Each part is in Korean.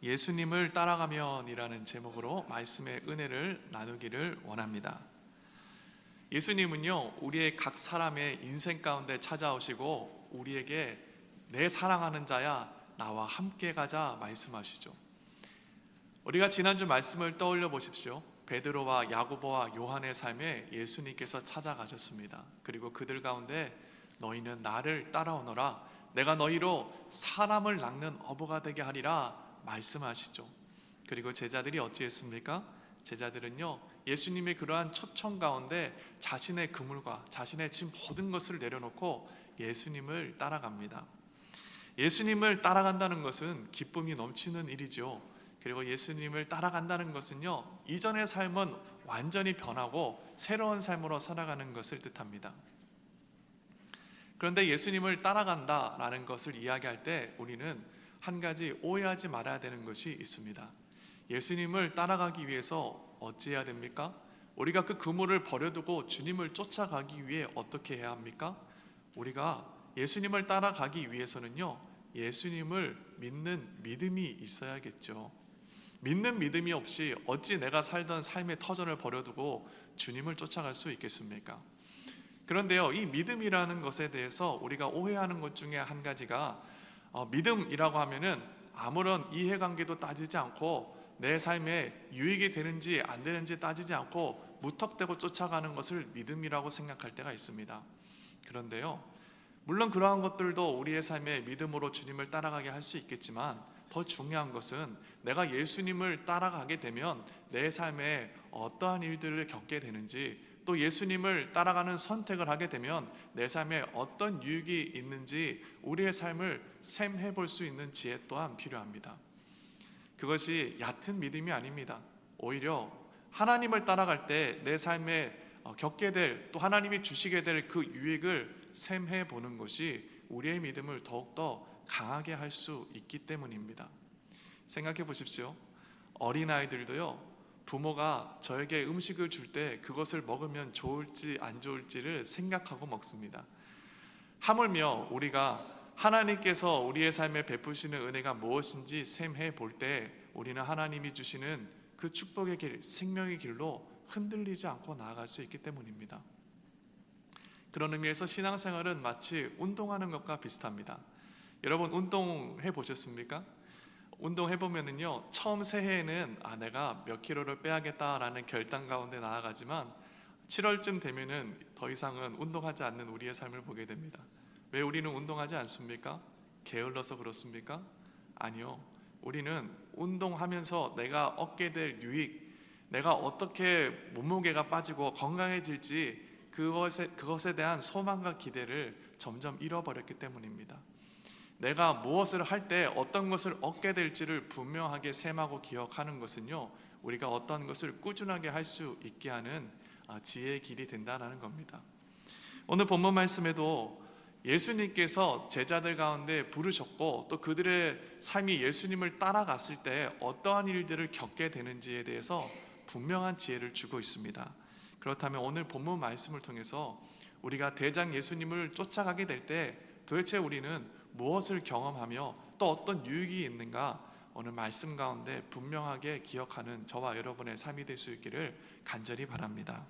예수님을 따라가면이라는 제목으로 말씀의 은혜를 나누기를 원합니다. 예수님은요, 우리의 각 사람의 인생 가운데 찾아오시고 우리에게 내 사랑하는 자야 나와 함께 가자 말씀하시죠. 우리가 지난주 말씀을 떠올려 보십시오. 베드로와 야고보와 요한의 삶에 예수님께서 찾아가셨습니다. 그리고 그들 가운데 너희는 나를 따라오너라, 내가 너희로 사람을 낚는 어부가 되게 하리라 말씀하시죠. 그리고 제자들이 어찌했습니까? 제자들은요, 예수님의 그러한 초청 가운데 자신의 그물과 자신의 진 모든 것을 내려놓고 예수님을 따라갑니다. 예수님을 따라간다는 것은 기쁨이 넘치는 일이죠. 그리고 예수님을 따라간다는 것은요, 이전의 삶은 완전히 변하고 새로운 삶으로 살아가는 것을 뜻합니다. 그런데 예수님을 따라간다라는 것을 이야기할 때 우리는 한 가지 오해하지 말아야 되는 것이 있습니다. 예수님을 따라가기 위해서 어찌해야 됩니까? 우리가 그 그물을 버려두고 주님을 쫓아가기 위해 어떻게 해야 합니까? 우리가 예수님을 따라가기 위해서는요, 예수님을 믿는 믿음이 있어야겠죠. 믿는 믿음이 없이 어찌 내가 살던 삶의 터전을 버려두고 주님을 쫓아갈 수 있겠습니까? 그런데요, 이 믿음이라는 것에 대해서 우리가 오해하는 것 중에 한 가지가 믿음이라고 하면은 아무런 이해관계도 따지지 않고 내 삶에 유익이 되는지 안 되는지 따지지 않고 무턱대고 쫓아가는 것을 믿음이라고 생각할 때가 있습니다. 그런데요, 물론 그러한 것들도 우리의 삶에 믿음으로 주님을 따라가게 할 수 있겠지만 더 중요한 것은 내가 예수님을 따라가게 되면 내 삶에 어떠한 일들을 겪게 되는지, 또 예수님을 따라가는 선택을 하게 되면 내 삶에 어떤 유익이 있는지 우리의 삶을 셈해 볼 수 있는 지혜 또한 필요합니다. 그것이 얕은 믿음이 아닙니다. 오히려 하나님을 따라갈 때 내 삶에 겪게 될, 또 하나님이 주시게 될 그 유익을 셈해 보는 것이 우리의 믿음을 더욱더 강하게 할 수 있기 때문입니다. 생각해 보십시오. 어린아이들도요, 부모가 저에게 음식을 줄 때 그것을 먹으면 좋을지 안 좋을지를 생각하고 먹습니다. 하물며 우리가 하나님께서 우리의 삶에 베푸시는 은혜가 무엇인지 셈해 볼 때 우리는 하나님이 주시는 그 축복의 길, 생명의 길로 흔들리지 않고 나아갈 수 있기 때문입니다. 그런 의미에서 신앙생활은 마치 운동하는 것과 비슷합니다. 여러분, 운동해 보셨습니까? 운동해보면은요, 처음 새해에는 내가 몇 킬로를 빼야겠다라는 결단 가운데 나아가지만 7월쯤 되면은 더 이상은 운동하지 않는 우리의 삶을 보게 됩니다. 왜 우리는 운동하지 않습니까? 게을러서 그렇습니까? 아니요, 우리는 운동하면서 내가 얻게 될 유익, 내가 어떻게 몸무게가 빠지고 건강해질지 그것에 대한 소망과 기대를 점점 잃어버렸기 때문입니다. 내가 무엇을 할 때 어떤 것을 얻게 될지를 분명하게 셈하고 기억하는 것은요, 우리가 어떤 것을 꾸준하게 할 수 있게 하는 지혜의 길이 된다는 겁니다. 오늘 본문 말씀에도 예수님께서 제자들 가운데 부르셨고 또 그들의 삶이 예수님을 따라갔을 때 어떠한 일들을 겪게 되는지에 대해서 분명한 지혜를 주고 있습니다. 그렇다면 오늘 본문 말씀을 통해서 우리가 대장 예수님을 쫓아가게 될 때 도대체 우리는 무엇을 경험하며 또 어떤 유익이 있는가, 오늘 말씀 가운데 분명하게 기억하는 저와 여러분의 삶이 될 수 있기를 간절히 바랍니다.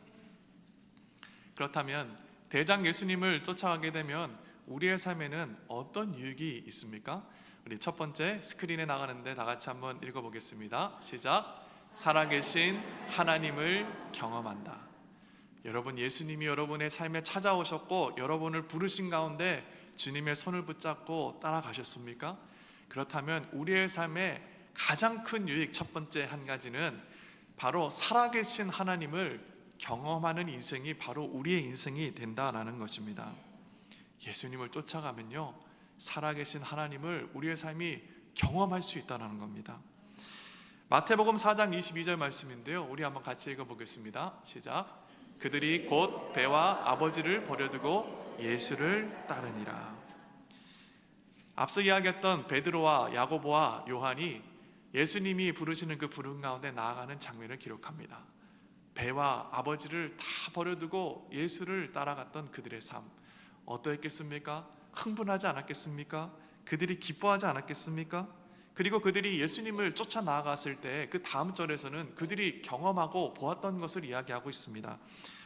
그렇다면 대장 예수님을 쫓아가게 되면 우리의 삶에는 어떤 유익이 있습니까? 우리 첫 번째 스크린에 나가는데 다 같이 한번 읽어보겠습니다. 시작. 살아계신 하나님을 경험한다. 여러분, 예수님이 여러분의 삶에 찾아오셨고 여러분을 부르신 가운데 주님의 손을 붙잡고 따라가셨습니까? 그렇다면 우리의 삶에 가장 큰 유익, 첫 번째 한 가지는 바로 살아계신 하나님을 경험하는 인생이 바로 우리의 인생이 된다는 것입니다. 예수님을 쫓아가면요, 살아계신 하나님을 우리의 삶이 경험할 수 있다는 겁니다. 마태복음 4장 22절 말씀인데요, 우리 한번 같이 읽어보겠습니다. 시작. 그들이 곧 배와 아버지를 버려두고 예수를 따르니라. 앞서 이야기했던 베드로와 야고보와 요한이 예수님이 부르시는 그 부름 가운데 나아가는 장면을 기록합니다. 배와 아버지를 다 버려두고 예수를 따라갔던 그들의 삶, 어떠했겠습니까? 흥분하지 않았겠습니까? 그들이 기뻐하지 않았겠습니까? 그리고 그들이 예수님을 쫓아 나아갔을 때 그 다음 절에서는 그들이 경험하고 보았던 것을 이야기하고 있습니다.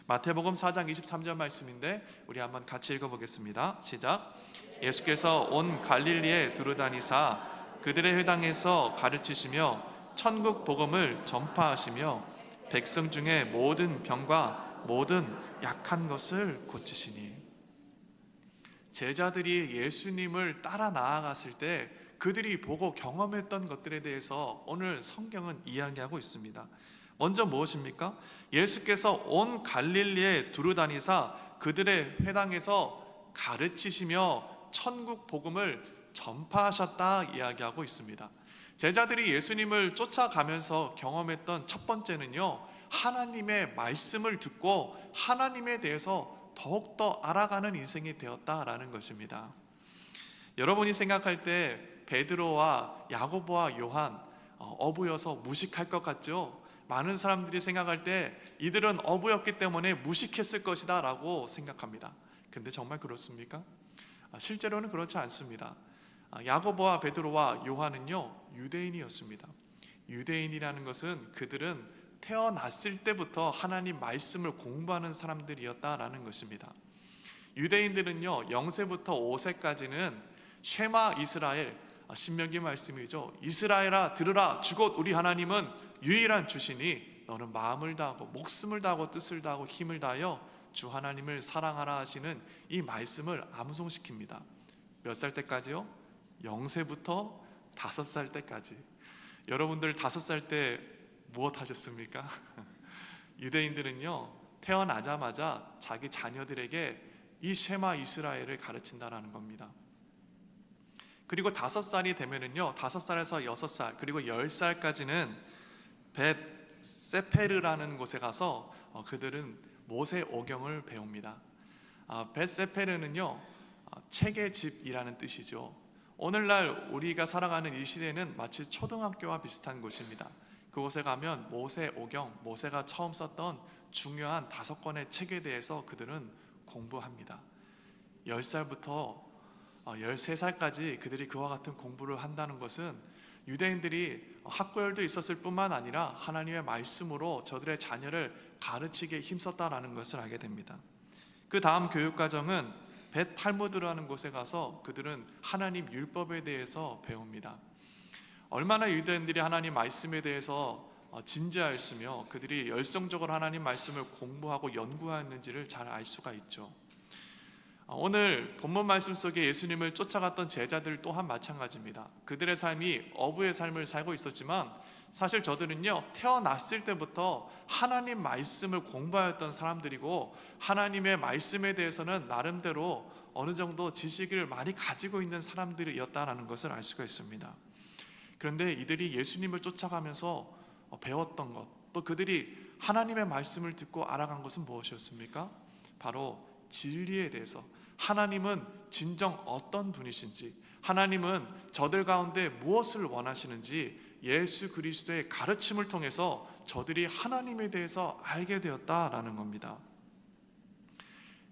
마태복음 4장 23절 말씀인데 우리 한번 같이 읽어보겠습니다. 시작. 예수께서 온 갈릴리에 두루다니사 그들의 회당에서 가르치시며 천국 복음을 전파하시며 백성 중에 모든 병과 모든 약한 것을 고치시니. 제자들이 예수님을 따라 나아갔을 때 그들이 보고 경험했던 것들에 대해서 오늘 성경은 이야기하고 있습니다. 먼저 무엇입니까? 예수께서 온 갈릴리에 두루다니사 그들의 회당에서 가르치시며 천국 복음을 전파하셨다 이야기하고 있습니다. 제자들이 예수님을 쫓아가면서 경험했던 첫 번째는요, 하나님의 말씀을 듣고 하나님에 대해서 더욱더 알아가는 인생이 되었다라는 것입니다. 여러분이 생각할 때 베드로와 야고보와 요한 어부여서 무식할 것 같죠? 많은 사람들이 생각할 때 이들은 어부였기 때문에 무식했을 것이다 라고 생각합니다. 근데 정말 그렇습니까? 실제로는 그렇지 않습니다. 야고보와 베드로와 요한은요, 유대인이었습니다. 유대인이라는 것은 그들은 태어났을 때부터 하나님 말씀을 공부하는 사람들이었다라는 것입니다. 유대인들은요, 0세부터 5세까지는 쉐마 이스라엘, 신명기 말씀이죠. 이스라엘아 들으라, 주곧 우리 하나님은 유일한 주시니 너는 마음을 다하고 목숨을 다하고 뜻을 다하고 힘을 다하여 주 하나님을 사랑하라 하시는 이 말씀을 암송시킵니다. 몇 살 때까지요? 0세부터 5살 때까지. 여러분들 5살 때 무엇 하셨습니까? 유대인들은요, 태어나자마자 자기 자녀들에게 이 쉐마 이스라엘을 가르친다라는 겁니다. 그리고 5살이 되면은요, 5살에서 6살 그리고 10살까지는 벳세페르라는 곳에 가서 그들은 모세 오경을 배웁니다. 벳세페르는요, 책의 집이라는 뜻이죠. 오늘날 우리가 살아가는 이 시대는 마치 초등학교와 비슷한 곳입니다. 그곳에 가면 모세 오경, 모세가 처음 썼던 중요한 5권의 책에 대해서 그들은 공부합니다. 10살부터 13살까지 그들이 그와 같은 공부를 한다는 것은 유대인들이 학구열도 있었을 뿐만 아니라 하나님의 말씀으로 저들의 자녀를 가르치기에 힘썼다라는 것을 알게 됩니다. 그 다음 교육과정은 벳 탈무드라는 곳에 가서 그들은 하나님 율법에 대해서 배웁니다. 얼마나 유대인들이 하나님 말씀에 대해서 진지하였으며 그들이 열성적으로 하나님 말씀을 공부하고 연구하였는지를 잘 알 수가 있죠. 오늘 본문 말씀 속에 예수님을 쫓아갔던 제자들 또한 마찬가지입니다. 그들의 삶이 어부의 삶을 살고 있었지만 사실 저들은요, 태어났을 때부터 하나님 말씀을 공부하였던 사람들이고 하나님의 말씀에 대해서는 나름대로 어느 정도 지식을 많이 가지고 있는 사람들이었다는 것을 알 수가 있습니다. 그런데 이들이 예수님을 쫓아가면서 배웠던 것, 또 그들이 하나님의 말씀을 듣고 알아간 것은 무엇이었습니까? 바로 진리에 대해서, 하나님은 진정 어떤 분이신지, 하나님은 저들 가운데 무엇을 원하시는지 예수 그리스도의 가르침을 통해서 저들이 하나님에 대해서 알게 되었다라는 겁니다.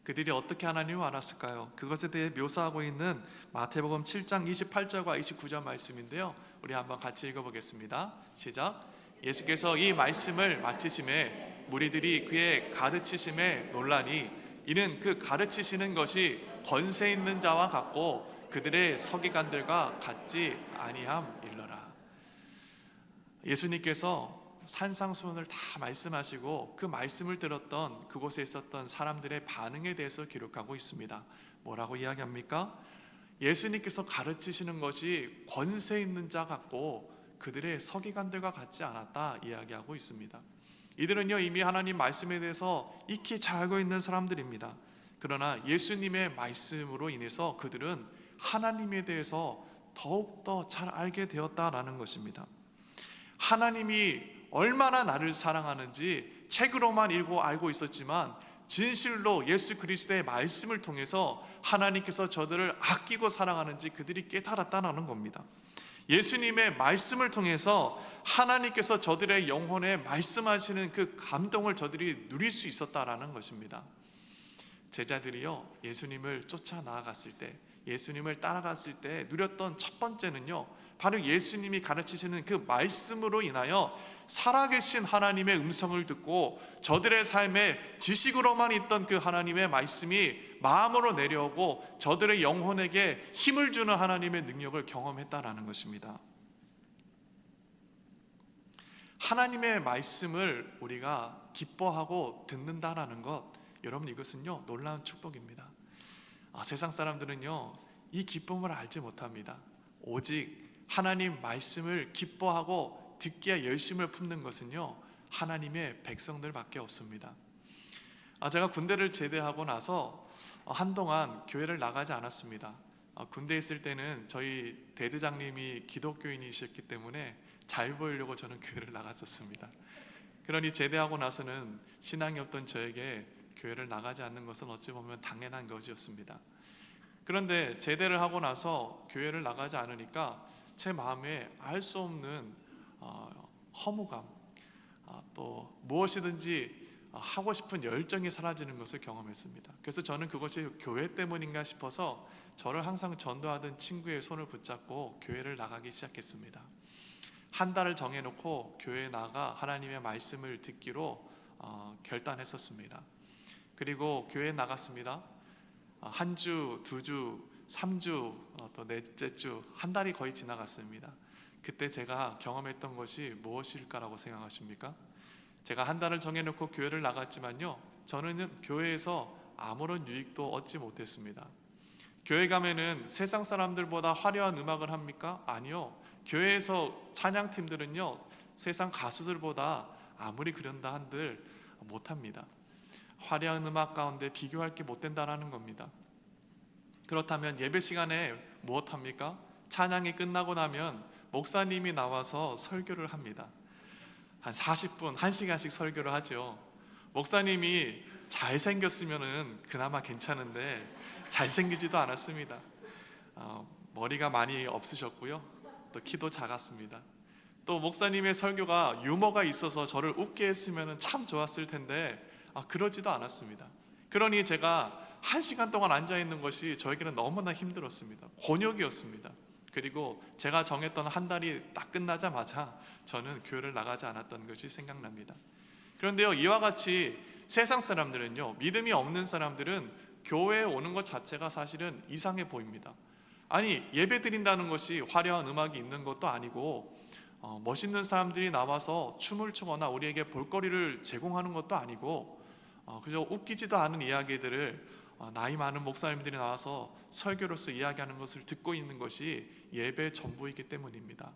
그들이 어떻게 하나님을 알았을까요? 그것에 대해 묘사하고 있는 마태복음 7장 28절과 29절 말씀인데요, 우리 한번 같이 읽어보겠습니다. 시작. 예수께서 이 말씀을 마치심에 무리들이 그의 가르치심에 놀라니 이는 그 가르치시는 것이 권세 있는 자와 같고 그들의 서기관들과 같지 아니함일러라. 예수님께서 산상수훈을 다 말씀하시고 그 말씀을 들었던 그곳에 있었던 사람들의 반응에 대해서 기록하고 있습니다. 뭐라고 이야기합니까? 예수님께서 가르치시는 것이 권세 있는 자 같고 그들의 서기관들과 같지 않았다 이야기하고 있습니다. 이들은요, 이미 하나님 말씀에 대해서 익히 잘 알고 있는 사람들입니다. 그러나 예수님의 말씀으로 인해서 그들은 하나님에 대해서 더욱더 잘 알게 되었다라는 것입니다. 하나님이 얼마나 나를 사랑하는지 책으로만 읽고 알고 있었지만 진실로 예수 그리스도의 말씀을 통해서 하나님께서 저들을 아끼고 사랑하는지 그들이 깨달았다는 겁니다. 예수님의 말씀을 통해서 하나님께서 저들의 영혼에 말씀하시는 그 감동을 저들이 누릴 수 있었다라는 것입니다. 제자들이요, 예수님을 쫓아 나아갔을 때, 예수님을 따라갔을 때 누렸던 첫 번째는요, 바로 예수님이 가르치시는 그 말씀으로 인하여 살아계신 하나님의 음성을 듣고 저들의 삶에 지식으로만 있던 그 하나님의 말씀이 마음으로 내려오고 저들의 영혼에게 힘을 주는 하나님의 능력을 경험했다라는 것입니다. 하나님의 말씀을 우리가 기뻐하고 듣는다라는 것, 여러분 이것은요 놀라운 축복입니다. 세상 사람들은요 이 기쁨을 알지 못합니다. 오직 하나님 말씀을 기뻐하고 듣기에 열심을 품는 것은요 하나님의 백성들밖에 없습니다. 제가 군대를 제대하고 나서 한동안 교회를 나가지 않았습니다. 군대에 있을 때는 저희 대대장님이 기독교인이셨기 때문에 잘 보이려고 저는 교회를 나갔었습니다. 그러니 제대하고 나서는 신앙이 없던 저에게 교회를 나가지 않는 것은 어찌 보면 당연한 것이었습니다. 그런데 제대를 하고 나서 교회를 나가지 않으니까 제 마음에 알 수 없는 허무감, 또 무엇이든지 하고 싶은 열정이 사라지는 것을 경험했습니다. 그래서 저는 그것이 교회 때문인가 싶어서 저를 항상 전도하던 친구의 손을 붙잡고 교회를 나가기 시작했습니다. 한 달을 정해놓고 교회에 나가 하나님의 말씀을 듣기로 결단했었습니다. 그리고 교회에 나갔습니다. 한 주, 두 주, 3주, 또 넷째 주, 한 달이 거의 지나갔습니다. 그때 제가 경험했던 것이 무엇일까라고 생각하십니까? 제가 한 달을 정해놓고 교회를 나갔지만요, 저는 교회에서 아무런 유익도 얻지 못했습니다. 교회 가면은 세상 사람들보다 화려한 음악을 합니까? 아니요. 교회에서 찬양팀들은요 세상 가수들보다 아무리 그런다 한들 못합니다. 화려한 음악 가운데 비교할 게 못 된다는 겁니다. 그렇다면 예배 시간에 무엇합니까? 찬양이 끝나고 나면 목사님이 나와서 설교를 합니다. 한 40분, 1시간씩 설교를 하죠. 목사님이 잘생겼으면 그나마 괜찮은데 잘생기지도 않았습니다. 머리가 많이 없으셨고요, 또 키도 작았습니다. 또 목사님의 설교가 유머가 있어서 저를 웃게 했으면 참 좋았을 텐데 그러지도 않았습니다. 그러니 제가 1시간 동안 앉아있는 것이 저에게는 너무나 힘들었습니다. 곤욕이었습니다. 그리고 제가 정했던 한 달이 딱 끝나자마자 저는 교회를 나가지 않았던 것이 생각납니다. 그런데요, 이와 같이 세상 사람들은요, 믿음이 없는 사람들은 교회에 오는 것 자체가 사실은 이상해 보입니다. 아니, 예배 드린다는 것이 화려한 음악이 있는 것도 아니고 멋있는 사람들이 나와서 춤을 추거나 우리에게 볼거리를 제공하는 것도 아니고 그저 웃기지도 않은 이야기들을 나이 많은 목사님들이 나와서 설교로서 이야기하는 것을 듣고 있는 것이 예배의 전부이기 때문입니다.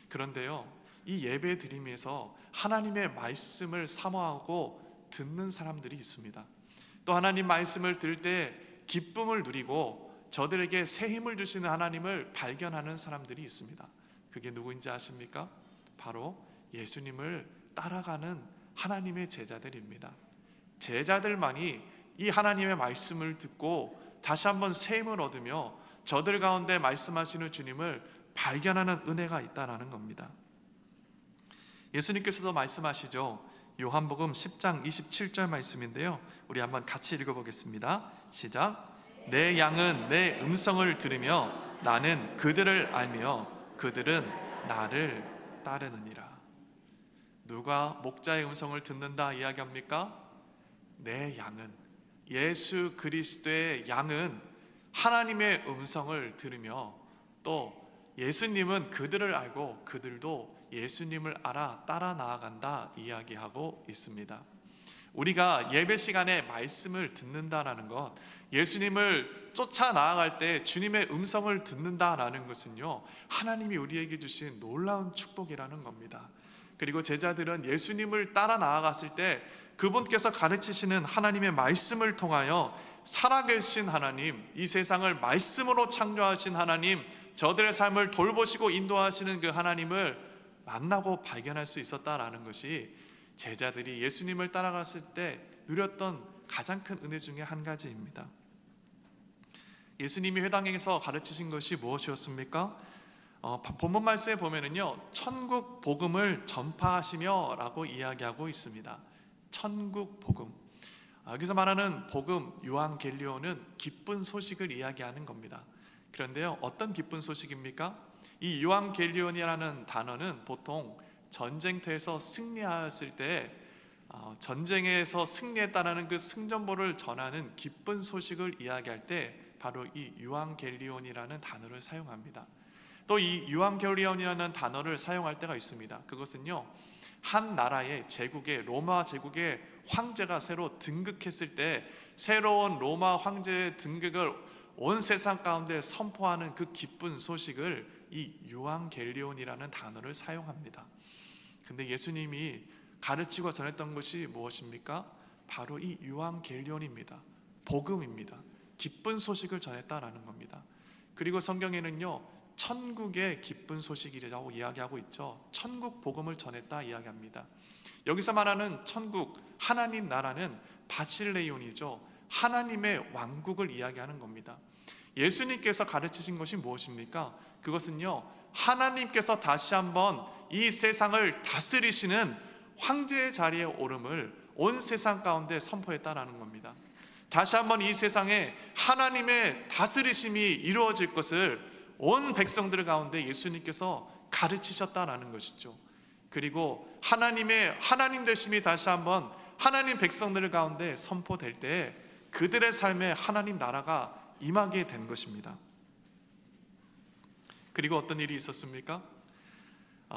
그런데요, 이 예배 드림에서 하나님의 말씀을 사모하고 듣는 사람들이 있습니다. 또 하나님 말씀을 들을 때 기쁨을 누리고 저들에게 새 힘을 주시는 하나님을 발견하는 사람들이 있습니다. 그게 누구인지 아십니까? 바로 예수님을 따라가는 하나님의 제자들입니다. 제자들만이 이 하나님의 말씀을 듣고 다시 한번 새 힘을 얻으며 저들 가운데 말씀하시는 주님을 발견하는 은혜가 있다는 겁니다. 예수님께서도 말씀하시죠. 요한복음 10장 27절 말씀인데요, 우리 한번 같이 읽어보겠습니다. 시작. 내 양은 내 음성을 들으며 나는 그들을 알며 그들은 나를 따르느니라. 누가 목자의 음성을 듣는다 이야기합니까? 내 양은, 예수 그리스도의 양은 하나님의 음성을 들으며 또 예수님은 그들을 알고 그들도 예수님을 알아 따라 나아간다 이야기하고 있습니다. 우리가 예배 시간에 말씀을 듣는다라는 것, 예수님을 쫓아 나아갈 때 주님의 음성을 듣는다라는 것은요, 하나님이 우리에게 주신 놀라운 축복이라는 겁니다. 그리고 제자들은 예수님을 따라 나아갔을 때 그분께서 가르치시는 하나님의 말씀을 통하여 살아계신 하나님, 이 세상을 말씀으로 창조하신 하나님, 저들의 삶을 돌보시고 인도하시는 그 하나님을 만나고 발견할 수 있었다라는 것이 제자들이 예수님을 따라갔을 때 누렸던 가장 큰 은혜 중에 한 가지입니다. 예수님이 회당에서 가르치신 것이 무엇이었습니까? 본문 말씀에 보면은요, 천국 복음을 전파하시며 라고 이야기하고 있습니다. 천국 복음. 여기서 말하는 복음 유앙겔리온은 기쁜 소식을 이야기하는 겁니다. 그런데요, 어떤 기쁜 소식입니까? 이 유앙겔리온이라는 단어는 보통 전쟁터에서 승리하였을 때 전쟁에서 승리했다는 그 승전보를 전하는 기쁜 소식을 이야기할 때 바로 이 유앙겔리온이라는 단어를 사용합니다. 또 이 유앙겔리온이라는 단어를 사용할 때가 있습니다. 그것은요, 한 나라의 제국의 로마 제국의 황제가 새로 등극했을 때 새로운 로마 황제의 등극을 온 세상 가운데 선포하는 그 기쁜 소식을 이 유앙겔리온이라는 단어를 사용합니다. 근데 예수님이 가르치고 전했던 것이 무엇입니까? 바로 이 유앙겔리온입니다. 복음입니다. 기쁜 소식을 전했다라는 겁니다. 그리고 성경에는요, 천국의 기쁜 소식이라고 이야기하고 있죠. 천국 복음을 전했다 이야기합니다. 여기서 말하는 천국, 하나님 나라는 바실레온이죠. 하나님의 왕국을 이야기하는 겁니다. 예수님께서 가르치신 것이 무엇입니까? 그것은요, 하나님께서 다시 한번 이 세상을 다스리시는 황제의 자리에 오름을 온 세상 가운데 선포했다라는 겁니다. 다시 한번 이 세상에 하나님의 다스리심이 이루어질 것을 온 백성들 가운데 예수님께서 가르치셨다라는 것이죠. 그리고 하나님 되심이 다시 한번 하나님 백성들 가운데 선포될 때 그들의 삶에 하나님 나라가 임하게 된 것입니다. 그리고 어떤 일이 있었습니까?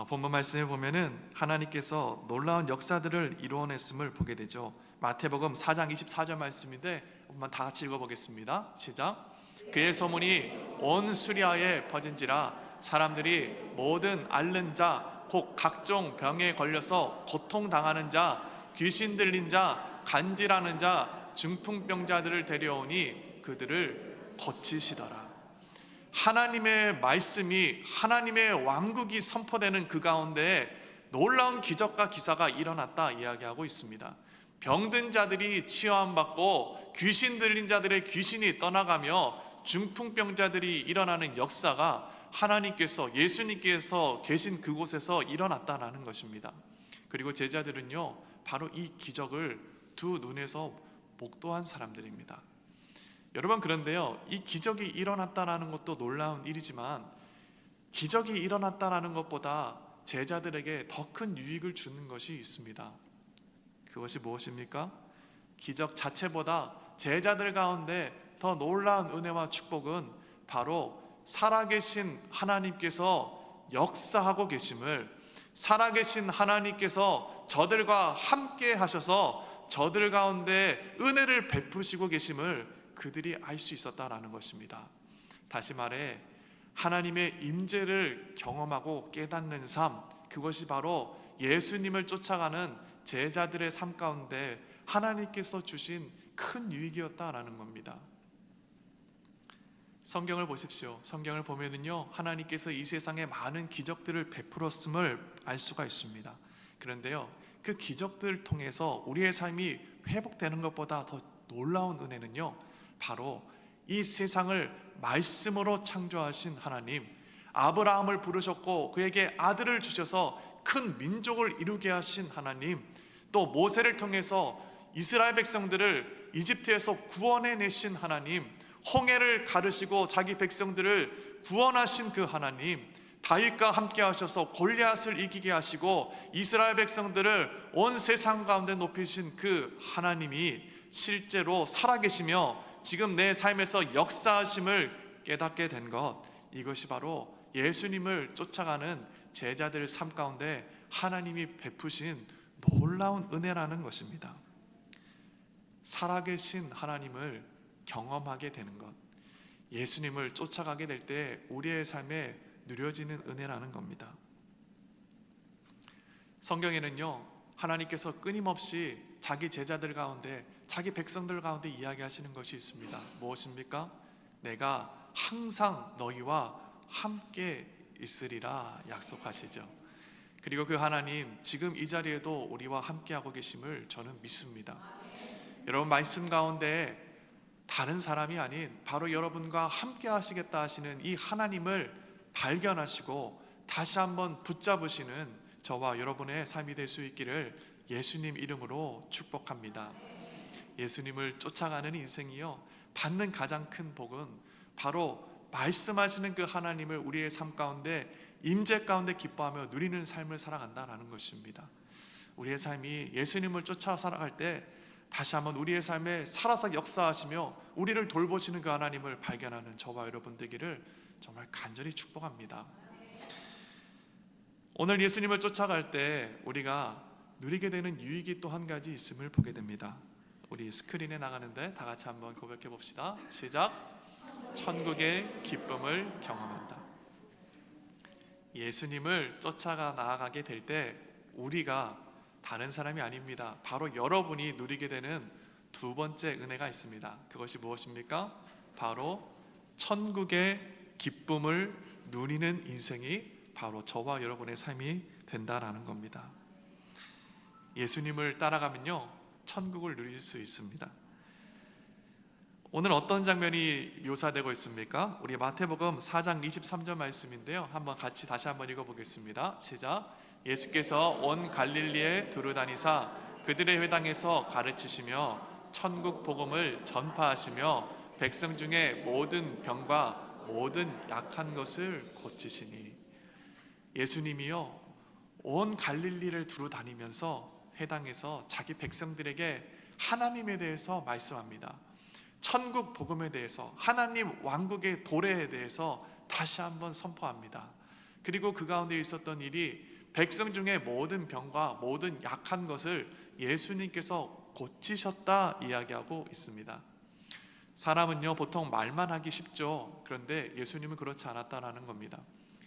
본문 말씀에 보면은 하나님께서 놀라운 역사들을 이루어냈음을 보게 되죠. 마태복음 4장 24절 말씀인데 한번 다 같이 읽어보겠습니다. 시작. 그의 소문이 온 수리아에 퍼진지라 사람들이 모든 앓는 자 곧 각종 병에 걸려서 고통당하는 자 귀신 들린 자 간질하는 자 중풍병자들을 데려오니 그들을 고치시더라. 하나님의 말씀이 하나님의 왕국이 선포되는 그 가운데 놀라운 기적과 기사가 일어났다 이야기하고 있습니다. 병든 자들이 치유함받고 귀신 들린 자들의 귀신이 떠나가며 중풍병자들이 일어나는 역사가 하나님께서 예수님께서 계신 그곳에서 일어났다는 것입니다. 그리고 제자들은요, 바로 이 기적을 두 눈에서 목도한 사람들입니다. 여러분, 그런데요, 이 기적이 일어났다는 것도 놀라운 일이지만 기적이 일어났다는 것보다 제자들에게 더 큰 유익을 주는 것이 있습니다. 그것이 무엇입니까? 기적 자체보다 제자들 가운데 더 놀라운 은혜와 축복은 바로 살아계신 하나님께서 역사하고 계심을, 살아계신 하나님께서 저들과 함께 하셔서 저들 가운데 은혜를 베푸시고 계심을 그들이 알 수 있었다라는 것입니다. 다시 말해 하나님의 임재를 경험하고 깨닫는 삶, 그것이 바로 예수님을 쫓아가는 제자들의 삶 가운데 하나님께서 주신 큰 유익이었다라는 겁니다. 성경을 보십시오. 성경을 보면은요, 하나님께서 이 세상에 많은 기적들을 베풀었음을 알 수가 있습니다. 그런데요, 그 기적들을 통해서 우리의 삶이 회복되는 것보다 더 놀라운 은혜는요, 바로 이 세상을 말씀으로 창조하신 하나님, 아브라함을 부르셨고 그에게 아들을 주셔서 큰 민족을 이루게 하신 하나님, 또 모세를 통해서 이스라엘 백성들을 이집트에서 구원해내신 하나님, 홍해를 가르시고 자기 백성들을 구원하신 그 하나님, 다윗과 함께 하셔서 골리앗을 이기게 하시고 이스라엘 백성들을 온 세상 가운데 높이신 그 하나님이 실제로 살아계시며 지금 내 삶에서 역사하심을 깨닫게 된 것, 이것이 바로 예수님을 쫓아가는 제자들의 삶 가운데 하나님이 베푸신 놀라운 은혜라는 것입니다. 살아계신 하나님을 경험하게 되는 것, 예수님을 쫓아가게 될 때 우리의 삶에 누려지는 은혜라는 겁니다. 성경에는요, 하나님께서 끊임없이 자기 제자들 가운데, 자기 백성들 가운데 이야기하시는 것이 있습니다. 무엇입니까? 내가 항상 너희와 함께 있으리라 약속하시죠. 그리고 그 하나님 지금 이 자리에도 우리와 함께하고 계심을 저는 믿습니다. 여러분, 말씀 가운데 다른 사람이 아닌 바로 여러분과 함께 하시겠다 하시는 이 하나님을 발견하시고 다시 한번 붙잡으시는 저와 여러분의 삶이 될 수 있기를 예수님 이름으로 축복합니다. 예수님을 쫓아가는 인생이요, 받는 가장 큰 복은 바로 말씀하시는 그 하나님을 우리의 삶 가운데, 임재 가운데 기뻐하며 누리는 삶을 살아간다라는 것입니다. 우리의 삶이 예수님을 쫓아 살아갈 때 다시 한번 우리의 삶에 살아서 역사하시며 우리를 돌보시는 그 하나님을 발견하는 저와 여러분 되기를 정말 간절히 축복합니다. 오늘 예수님을 쫓아갈 때 우리가 누리게 되는 유익이 또 한 가지 있음을 보게 됩니다. 우리 스크린에 나가는데 다 같이 한번 고백해 봅시다. 시작. 천국의 기쁨을 경험한다. 예수님을 쫓아가 나아가게 될 때 우리가 다른 사람이 아닙니다. 바로 여러분이 누리게 되는 두 번째 은혜가 있습니다. 그것이 무엇입니까? 바로 천국의 기쁨을 누리는 인생이 바로 저와 여러분의 삶이 된다라는 겁니다. 예수님을 따라가면요, 천국을 누릴 수 있습니다. 오늘 어떤 장면이 묘사되고 있습니까? 우리 마태복음 4장 23절 말씀인데요, 한번 같이 다시 한번 읽어보겠습니다. 시작. 예수께서 온 갈릴리에 두루 다니사 그들의 회당에서 가르치시며 천국 복음을 전파하시며 백성 중에 모든 병과 모든 약한 것을 고치시니. 예수님이요, 온 갈릴리를 두루 다니면서 회당에서 자기 백성들에게 하나님에 대해서 말씀합니다. 천국 복음에 대해서, 하나님 왕국의 도래에 대해서 다시 한번 선포합니다. 그리고 그 가운데 있었던 일이 백성 중에 모든 병과 모든 약한 것을 예수님께서 고치셨다 이야기하고 있습니다. 사람은요, 보통 말만 하기 쉽죠. 그런데 예수님은 그렇지 않았다라는 겁니다.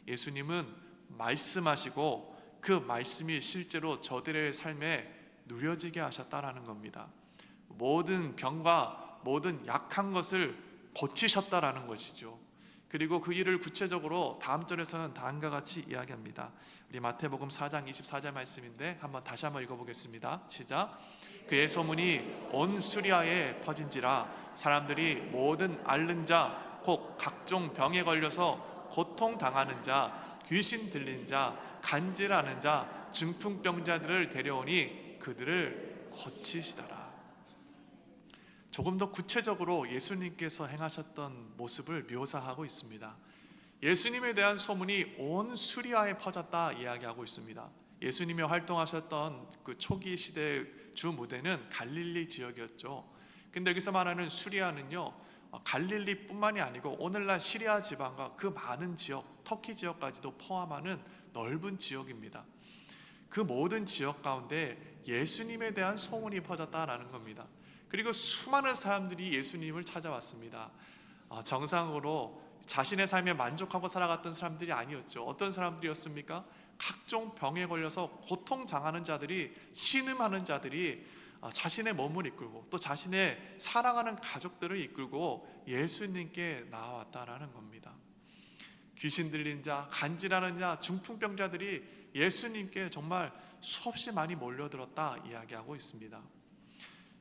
예수님은 말씀하시고 그 말씀이 실제로 저들의 삶에 누려지게 하셨다라는 겁니다. 모든 병과 모든 약한 것을 고치셨다라는 것이죠. 그리고 그 일을 구체적으로 다음 절에서는 다음과 같이 이야기합니다. 우리 마태복음 4장 24절 말씀인데 다시 한번 읽어보겠습니다. 시작. 그의 소문이 온 수리아에 퍼진지라 사람들이 모든 앓는 자, 곧 각종 병에 걸려서 고통당하는 자, 귀신 들린 자, 간질하는 자, 중풍병자들을 데려오니 그들을 고치시더라. 조금 더 구체적으로 예수님께서 행하셨던 모습을 묘사하고 있습니다. 예수님에 대한 소문이 온 수리아에 퍼졌다 이야기하고 있습니다. 예수님이 활동하셨던 그 초기 시대의 주 무대는 갈릴리 지역이었죠. 근데 여기서 말하는 수리아는요, 갈릴리뿐만이 아니고 오늘날 시리아 지방과 그 많은 지역, 터키 지역까지도 포함하는 넓은 지역입니다. 그 모든 지역 가운데 예수님에 대한 소문이 퍼졌다라는 겁니다. 그리고 수많은 사람들이 예수님을 찾아왔습니다. 정상으로 자신의 삶에 만족하고 살아갔던 사람들이 아니었죠. 어떤 사람들이었습니까? 각종 병에 걸려서 고통당하는 자들이, 신음하는 자들이 자신의 몸을 이끌고 또 자신의 사랑하는 가족들을 이끌고 예수님께 나아왔다라는 겁니다. 귀신 들린 자, 간질하는 자, 중풍병자들이 예수님께 정말 수없이 많이 몰려들었다 이야기하고 있습니다.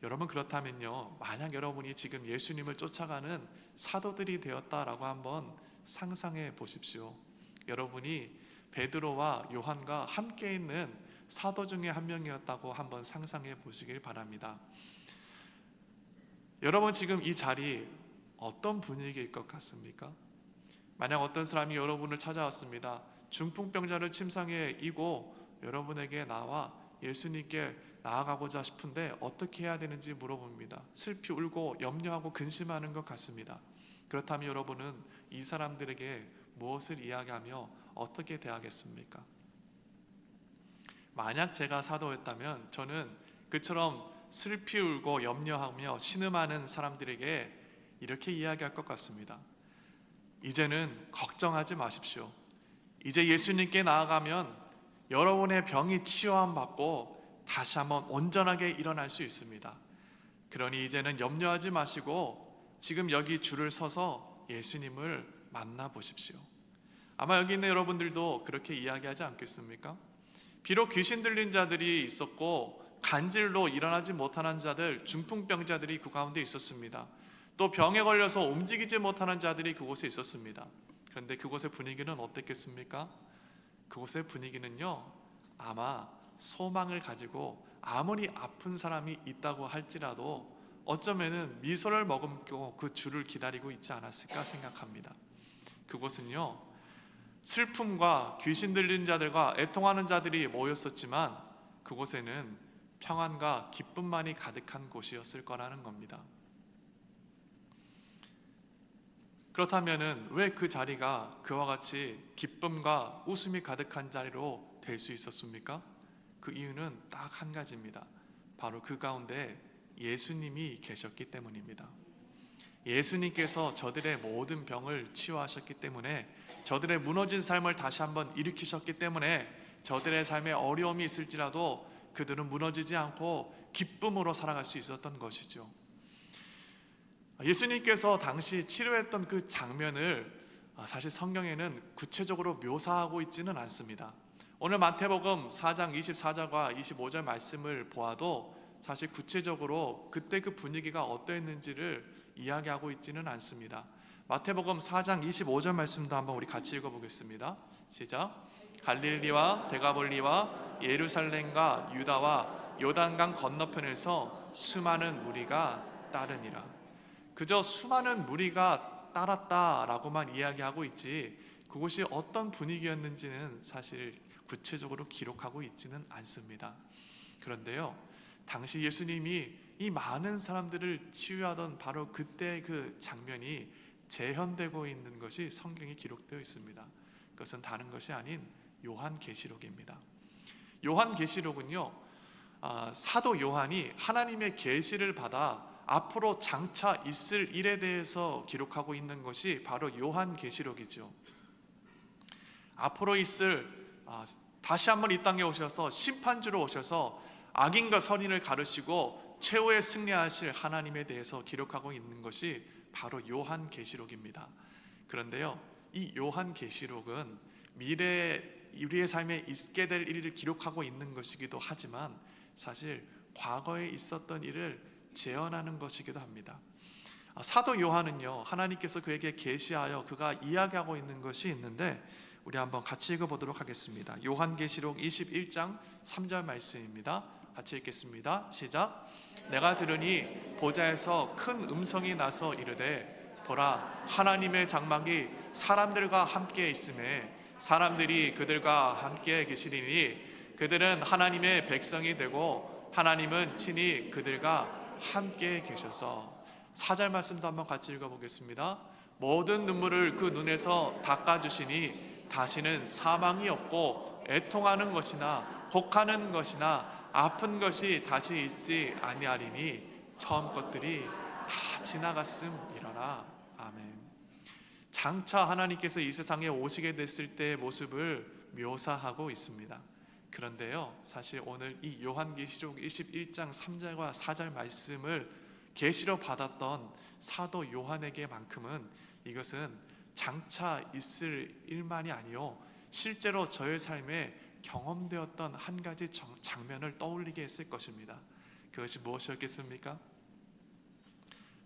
여러분, 그렇다면요, 만약 여러분이 지금 예수님을 쫓아가는 사도들이 되었다라고 한번 상상해 보십시오. 여러분이 베드로와 요한과 함께 있는 사도 중에 한 명이었다고 한번 상상해 보시길 바랍니다. 여러분, 지금 이 자리 어떤 분위기일 것 같습니까? 만약 어떤 사람이 여러분을 찾아왔습니다. 중풍병자를 침상에 이고 여러분에게 나와 예수님께 나아가고자 싶은데 어떻게 해야 되는지 물어봅니다. 슬피 울고 염려하고 근심하는 것 같습니다. 그렇다면 여러분은 이 사람들에게 무엇을 이야기하며 어떻게 대하겠습니까? 만약 제가 사도였다면 저는 그처럼 슬피 울고 염려하며 신음하는 사람들에게 이렇게 이야기할 것 같습니다. 이제는 걱정하지 마십시오. 이제 예수님께 나아가면 여러분의 병이 치유함 받고 다시 한번 온전하게 일어날 수 있습니다. 그러니 이제는 염려하지 마시고 지금 여기 줄을 서서 예수님을 만나보십시오. 아마 여기 있는 여러분들도 그렇게 이야기하지 않겠습니까? 비록 귀신 들린 자들이 있었고 간질로 일어나지 못하는 자들, 중풍병자들이 그 가운데 있었습니다. 또 병에 걸려서 움직이지 못하는 자들이 그곳에 있었습니다. 그런데 그곳의 분위기는 어땠겠습니까? 그곳의 분위기는요, 아마 소망을 가지고 아무리 아픈 사람이 있다고 할지라도 어쩌면은 미소를 머금고 그 주를 기다리고 있지 않았을까 생각합니다. 그곳은요, 슬픔과 귀신 들린 자들과 애통하는 자들이 모였었지만 그곳에는 평안과 기쁨만이 가득한 곳이었을 거라는 겁니다. 그렇다면은 왜 그 자리가 그와 같이 기쁨과 웃음이 가득한 자리로 될 수 있었습니까? 그 이유는 딱 한 가지입니다. 바로 그 가운데 예수님이 계셨기 때문입니다. 예수님께서 저들의 모든 병을 치유하셨기 때문에, 저들의 무너진 삶을 다시 한번 일으키셨기 때문에 저들의 삶에 어려움이 있을지라도 그들은 무너지지 않고 기쁨으로 살아갈 수 있었던 것이죠. 예수님께서 당시 치료했던 그 장면을 사실 성경에는 구체적으로 묘사하고 있지는 않습니다. 오늘 마태복음 4장 24절과 25절 말씀을 보아도 사실 구체적으로 그때 그 분위기가 어떠했는지를 이야기하고 있지는 않습니다. 마태복음 4장 25절 말씀도 한번 우리 같이 읽어보겠습니다. 시작. 갈릴리와 데가볼리와 예루살렘과 유다와 요단강 건너편에서 수많은 무리가 따르니라. 그저 수많은 무리가 따랐다라고만 이야기하고 있지 그곳이 어떤 분위기였는지는 사실 구체적으로 기록하고 있지는 않습니다. 그런데요, 당시 예수님이 이 많은 사람들을 치유하던 바로 그때 그 장면이 재현되고 있는 것이 성경에 기록되어 있습니다. 그것은 다른 것이 아닌 요한계시록입니다. 요한계시록은요, 사도 요한이 하나님의 계시를 받아 앞으로 장차 있을 일에 대해서 기록하고 있는 것이 바로 요한계시록이죠. 앞으로 있을, 다시 한번 이 땅에 오셔서 심판주로 오셔서 악인과 선인을 가르시고 최후에 승리하실 하나님에 대해서 기록하고 있는 것이 바로 요한계시록입니다. 그런데요, 이 요한계시록은 미래에 우리의 삶에 있게 될 일을 기록하고 있는 것이기도 하지만 사실 과거에 있었던 일을 재현하는 것이기도 합니다. 사도 요한은요, 하나님께서 그에게 계시하여 그가 이야기하고 있는 것이 있는데 우리 한번 같이 읽어보도록 하겠습니다. 요한계시록 21장 3절 말씀입니다. 같이 읽겠습니다. 시작. 내가 들으니 보좌에서 큰 음성이 나서 이르되 보라, 하나님의 장막이 사람들과 함께 있음에 사람들이 그들과 함께 계시리니 그들은 하나님의 백성이 되고 하나님은 친히 그들과 함께 계셔서. 4절 말씀도 한번 같이 읽어보겠습니다. 모든 눈물을 그 눈에서 닦아주시니 다시는 사망이 없고 애통하는 것이나 곡하는 것이나 아픈 것이 다시 있지 아니하리니 처음 것들이 다 지나갔음이러라. 아멘. 장차 하나님께서 이 세상에 오시게 됐을 때의 모습을 묘사하고 있습니다. 그런데요, 사실 오늘 이 요한계시록 21장 3절과 4절 말씀을 계시로 받았던 사도 요한에게만큼은 이것은 장차 있을 일만이 아니요 실제로 저의 삶에 경험되었던 한 가지 장면을 떠올리게 했을 것입니다. 그것이 무엇이었겠습니까?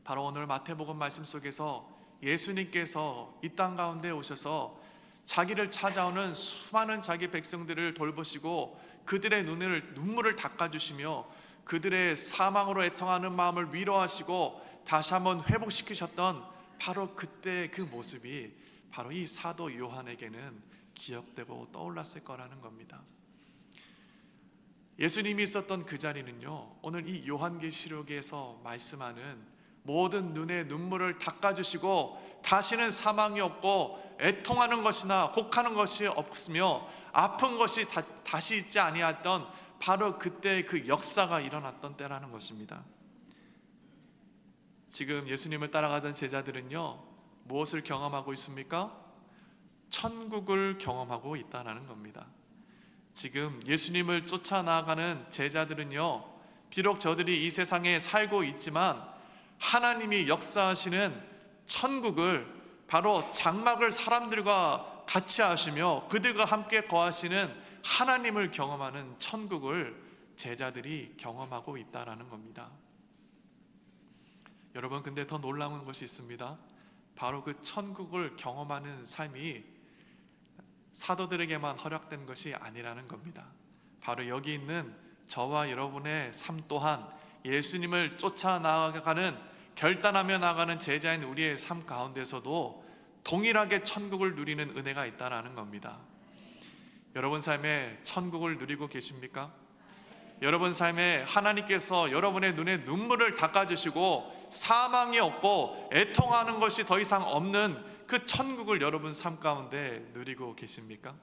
바로 오늘 마태복음 말씀 속에서 예수님께서 이 땅 가운데 오셔서 자기를 찾아오는 수많은 자기 백성들을 돌보시고 그들의 눈물을 닦아주시며 그들의 사망으로 애통하는 마음을 위로하시고 다시 한번 회복시키셨던 바로 그때 그 모습이 바로 이 사도 요한에게는 기억되고 떠올랐을 거라는 겁니다. 예수님이 있었던 그 자리는요, 오늘 이 요한계시록에서 말씀하는 모든 눈의 눈물을 닦아주시고 다시는 사망이 없고 애통하는 것이나 곡하는 것이 없으며 아픈 것이 다시 있지 아니했던 바로 그때 그 역사가 일어났던 때라는 것입니다. 지금 예수님을 따라가던 제자들은요, 무엇을 경험하고 있습니까? 천국을 경험하고 있다는 겁니다. 지금 예수님을 쫓아 나아가는 제자들은요, 비록 저들이 이 세상에 살고 있지만 하나님이 역사하시는 천국을, 바로 장막을 사람들과 같이 하시며 그들과 함께 거하시는 하나님을 경험하는 천국을 제자들이 경험하고 있다는 겁니다. 여러분, 근데 더 놀라운 것이 있습니다. 바로 그 천국을 경험하는 삶이 사도들에게만 허락된 것이 아니라는 겁니다. 바로 여기 있는 저와 여러분의 삶 또한 예수님을 쫓아 나아가는, 결단하며 나아가는 제자인 우리의 삶 가운데서도 동일하게 천국을 누리는 은혜가 있다는 겁니다. 여러분 삶에 천국을 누리고 계십니까? 여러분 삶에 하나님께서 여러분의 눈에 눈물을 닦아주시고 사망이 없고 애통하는 것이 더 이상 없는 그 천국을 여러분 삶 가운데 누리고 계십니까?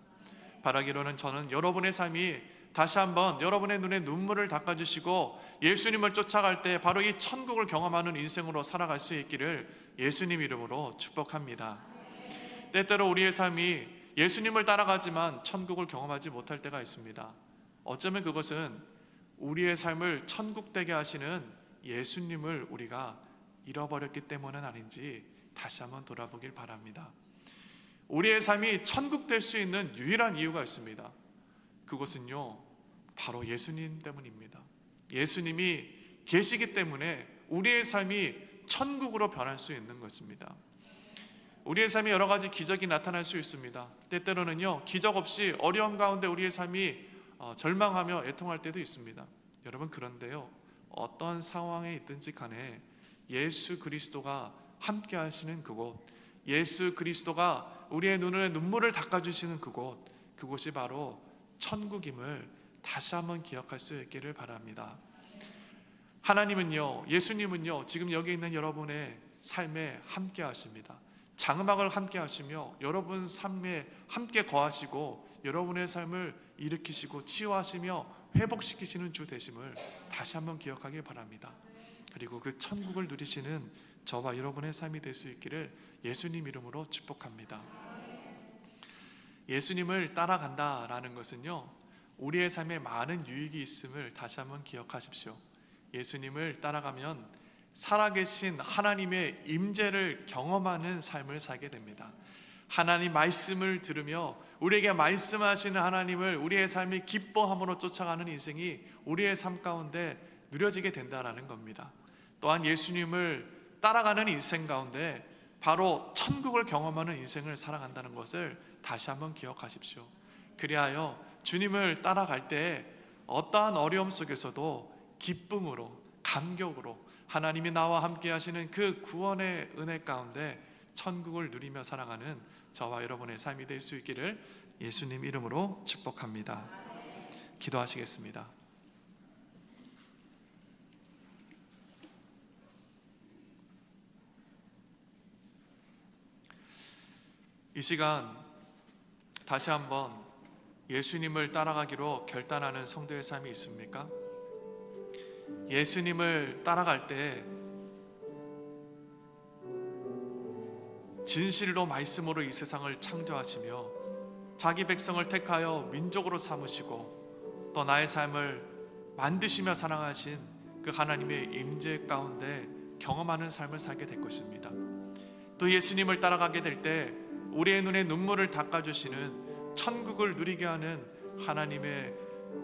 바라기로는 저는 여러분의 삶이 다시 한번 여러분의 눈에 눈물을 닦아주시고 예수님을 쫓아갈 때 바로 이 천국을 경험하는 인생으로 살아갈 수 있기를 예수님 이름으로 축복합니다. 때때로 우리의 삶이 예수님을 따라가지만 천국을 경험하지 못할 때가 있습니다. 어쩌면 그것은 우리의 삶을 천국되게 하시는 예수님을 우리가 잃어버렸기 때문은 아닌지 다시 한번 돌아보길 바랍니다. 우리의 삶이 천국될 수 있는 유일한 이유가 있습니다. 그것은요, 바로 예수님 때문입니다. 예수님이 계시기 때문에 우리의 삶이 천국으로 변할 수 있는 것입니다. 우리의 삶에 여러 가지 기적이 나타날 수 있습니다. 때때로는요, 기적 없이 어려움 가운데 우리의 삶이 절망하며 애통할 때도 있습니다. 여러분, 그런데요, 어떤 상황에 있든지 간에 예수 그리스도가 함께 하시는 그곳, 예수 그리스도가 우리의 눈에 눈물을 닦아주시는 그곳, 그곳이 바로 천국임을 다시 한번 기억할 수 있기를 바랍니다. 하나님은요, 예수님은요, 지금 여기 있는 여러분의 삶에 함께 하십니다. 장막을 함께 하시며 여러분 삶에 함께 거하시고 여러분의 삶을 일으키시고 치유하시며 회복시키시는 주 되심을 다시 한번 기억하길 바랍니다. 그리고 그 천국을 누리시는 저와 여러분의 삶이 될 수 있기를 예수님 이름으로 축복합니다. 예수님을 따라간다라는 것은요, 우리의 삶에 많은 유익이 있음을 다시 한번 기억하십시오. 예수님을 따라가면 살아계신 하나님의 임재를 경험하는 삶을 살게 됩니다. 하나님 말씀을 들으며 우리에게 말씀하시는 하나님을 우리의 삶이 기뻐함으로 쫓아가는 인생이 우리의 삶 가운데 누려지게 된다는 겁니다. 또한 예수님을 따라가는 인생 가운데 바로 천국을 경험하는 인생을 살아간다는 것을 다시 한번 기억하십시오. 그리하여 주님을 따라갈 때 어떠한 어려움 속에서도 기쁨으로, 감격으로 하나님이 나와 함께 하시는 그 구원의 은혜 가운데 천국을 누리며 살아가는 저와 여러분의 삶이 될 수 있기를 예수님 이름으로 축복합니다. 기도하시겠습니다. 이 시간 다시 한번 예수님을 따라가기로 결단하는 성도의 삶이 있습니까? 예수님을 따라갈 때 진실로 말씀으로 이 세상을 창조하시며 자기 백성을 택하여 민족으로 삼으시고 또 나의 삶을 만드시며 사랑하신 그 하나님의 임재 가운데 경험하는 삶을 살게 될 것입니다. 또 예수님을 따라가게 될 때 우리의 눈에 눈물을 닦아주시는 천국을 누리게 하는 하나님의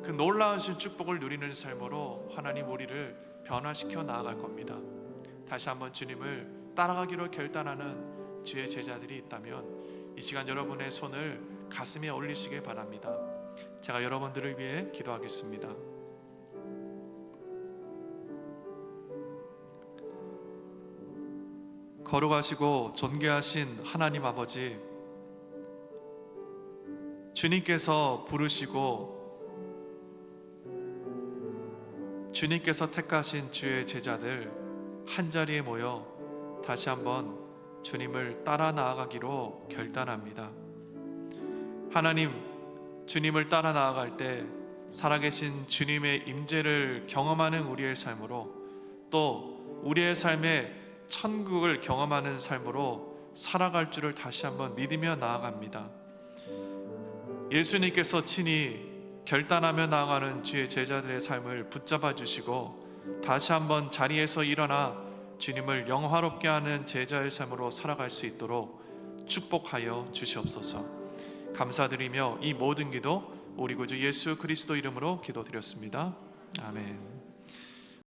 그 놀라운 축복을 누리는 삶으로 하나님 우리를 변화시켜 나아갈 겁니다. 다시 한번 주님을 따라가기로 결단하는 주의 제자들이 있다면 이 시간 여러분의 손을 가슴에 올리시길 바랍니다. 제가 여러분들을 위해 기도하겠습니다. 거룩하시고 존귀하신 하나님 아버지, 주님께서 부르시고 주님께서 택하신 주의 제자들 한자리에 모여 다시 한번 주님을 따라 나아가기로 결단합니다. 하나님, 주님을 따라 나아갈 때 살아계신 주님의 임재를 경험하는 우리의 삶으로 또 우리의 삶에 천국을 경험하는 삶으로 살아갈 줄을 다시 한번 믿으며 나아갑니다. 예수님께서 친히 결단하며 나아가는 주의 제자들의 삶을 붙잡아 주시고 다시 한번 자리에서 일어나 주님을 영화롭게 하는 제자의 삶으로 살아갈 수 있도록 축복하여 주시옵소서. 감사드리며 이 모든 기도 우리 구주 예수 그리스도 이름으로 기도드렸습니다. 아멘.